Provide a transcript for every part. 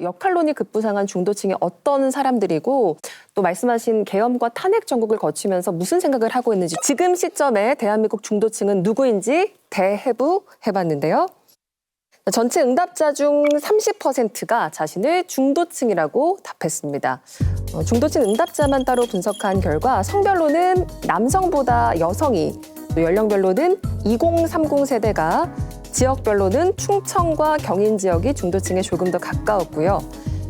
역할론이 급부상한 중도층이 어떤 사람들이고 또 말씀하신 계엄과 탄핵 정국을 거치면서 무슨 생각을 하고 있는지 지금 시점에 대한민국 중도층은 누구인지 대해부해봤는데요. 전체 응답자 중 30%가 자신을 중도층이라고 답했습니다. 중도층 응답자만 따로 분석한 결과 성별로는 남성보다 여성이, 또 연령별로는 2030 세대가, 지역별로는 충청과 경인 지역이 중도층에 조금 더 가까웠고요.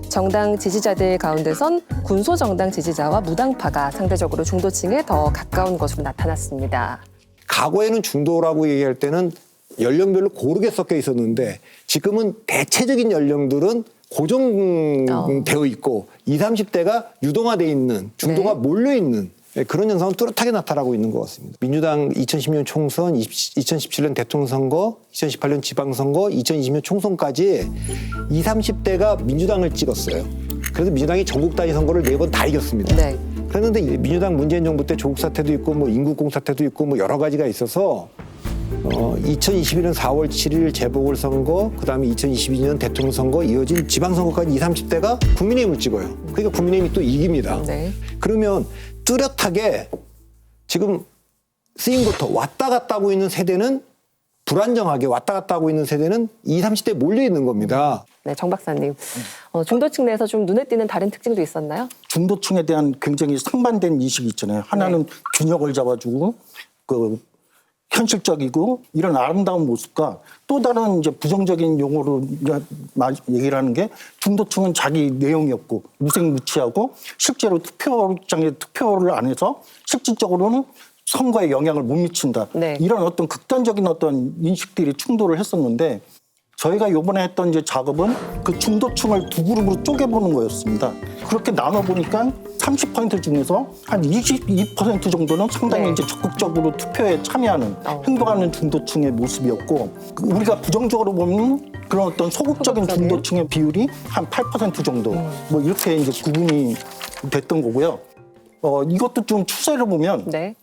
정당 지지자들 가운데선 군소정당 지지자와 무당파가 상대적으로 중도층에 더 가까운 것으로 나타났습니다. 과거에는 중도라고 얘기할 때는 연령별로 고르게 섞여 있었는데 지금은 대체적인 연령들은 고정되어 있고 20, 30대가 유동화되어 있는 중도가 몰려있는 그런 현상은 뚜렷하게 나타나고 있는 것 같습니다. 민주당 2010년 총선, 2017년 대통령 선거, 2018년 지방선거, 2020년 총선까지 20, 30대가 민주당을 찍었어요. 그래서 민주당이 전국 단위 선거를 4번 다 이겼습니다. 네. 그런데 민주당 문재인 정부 때 조국 사태도 있고 뭐 인국공 사태도 있고 뭐 여러 가지가 있어서 2021년 4월 7일 재보궐선거, 그다음에 2022년 대통령 선거 이어진 지방선거까지 20, 30대가 국민의힘을 찍어요. 그러니까 국민의힘이 또 이깁니다. 네. 그러면 뚜렷하게 지금 쓰임부터 왔다 갔다 하고 있는 세대는 불안정하게 왔다 갔다 하고 있는 세대는 20, 30대에 몰려 있는 겁니다. 네, 정 박사님. 중도층 내에서 좀 눈에 띄는 다른 특징도 있었나요? 중도층에 대한 굉장히 상반된 인식이 있잖아요. 하나는 균형을 잡아주고 현실적이고 이런 아름다운 모습과 또 다른 이제 부정적인 용어로 얘기를 하는 게 중도층은 자기 내용이었고 무색무취하고 실제로 투표장에 투표를 안 해서 실질적으로는 선거에 영향을 못 미친다. 네. 이런 어떤 극단적인 어떤 인식들이 충돌을 했었는데 저희가 이번에 했던 이제 작업은 그 중도층을 두 그룹으로 쪼개보는 거였습니다. 그렇게 나눠보니까 30% 중에서 한 22% 정도는 상당히 네. 이제 적극적으로 투표에 참여하는, 행동하는 중도층의 모습이었고, 우리가 부정적으로 보면 그런 어떤 소극적인 중도층의 비율이 한 8% 정도, 뭐 이렇게 이제 구분이 됐던 거고요. 이것도 좀 추세를 보면, 네.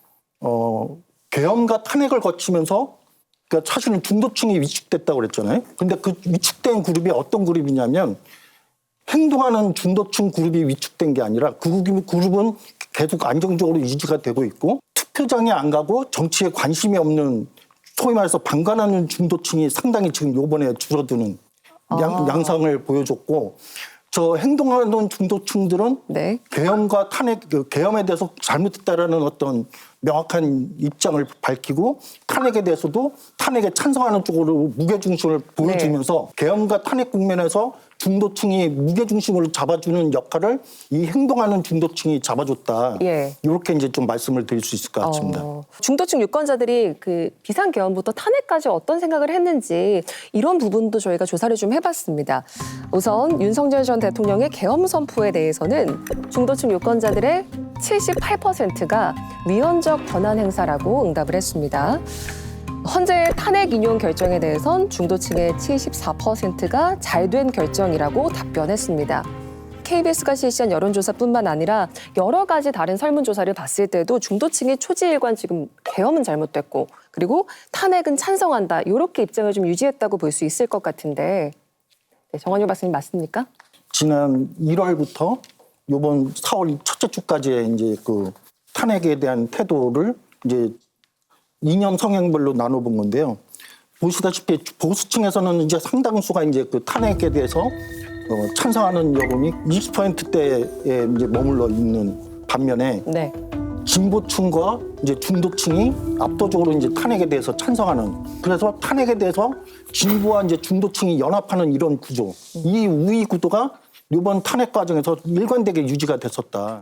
계엄과 탄핵을 거치면서 그러니까 사실은 중도층이 위축됐다고 그랬잖아요. 근데 그 위축된 그룹이 어떤 그룹이냐면 행동하는 중도층 그룹이 위축된 게 아니라 그 그룹은 계속 안정적으로 유지가 되고 있고 투표장에 안 가고 정치에 관심이 없는 소위 말해서 방관하는 중도층이 상당히 지금 이번에 줄어드는 양상을 보여줬고 저 행동하는 중도층들은 네. 계엄과 탄핵, 계엄에 대해서 잘못했다라는 어떤 명확한 입장을 밝히고 탄핵에 대해서도 탄핵에 찬성하는 쪽으로 무게중심을 보여주면서 계엄과 탄핵 국면에서 중도층이 무게중심을 잡아주는 역할을 이 행동하는 중도층이 잡아줬다. 예. 이렇게 이제 좀 말씀을 드릴 수 있을 것 같습니다. 중도층 유권자들이 그 비상계엄부터 탄핵까지 어떤 생각을 했는지 이런 부분도 저희가 조사를 좀 해봤습니다. 우선 윤석열 전 대통령의 계엄 선포에 대해서는 중도층 유권자들의 78%가 위헌적 권한 행사라고 응답을 했습니다. 헌재 탄핵 인용 결정에 대해선 중도층의 74%가 잘된 결정이라고 답변했습니다. KBS가 실시한 여론조사뿐만 아니라 여러 가지 다른 설문조사를 봤을 때도 중도층의 초지일관 지금 계엄은 잘못됐고 그리고 탄핵은 찬성한다 이렇게 입장을 좀 유지했다고 볼 수 있을 것 같은데 네, 정한효 박사님 맞습니까? 지난 1월부터 이번 4월 첫째 주까지의 이제 그 탄핵에 대한 태도를 이제 이념 성향별로 나눠본 건데요. 보시다시피 보수층에서는 이제 상당수가 이제 그 탄핵에 대해서 찬성하는 여론이 20%대에 이제 머물러 있는 반면에 네. 진보층과 이제 중도층이 압도적으로 이제 탄핵에 대해서 찬성하는 그래서 탄핵에 대해서 진보와 이제 중도층이 연합하는 이런 구조 이 우위 구도가 이번 탄핵 과정에서 일관되게 유지가 됐었다.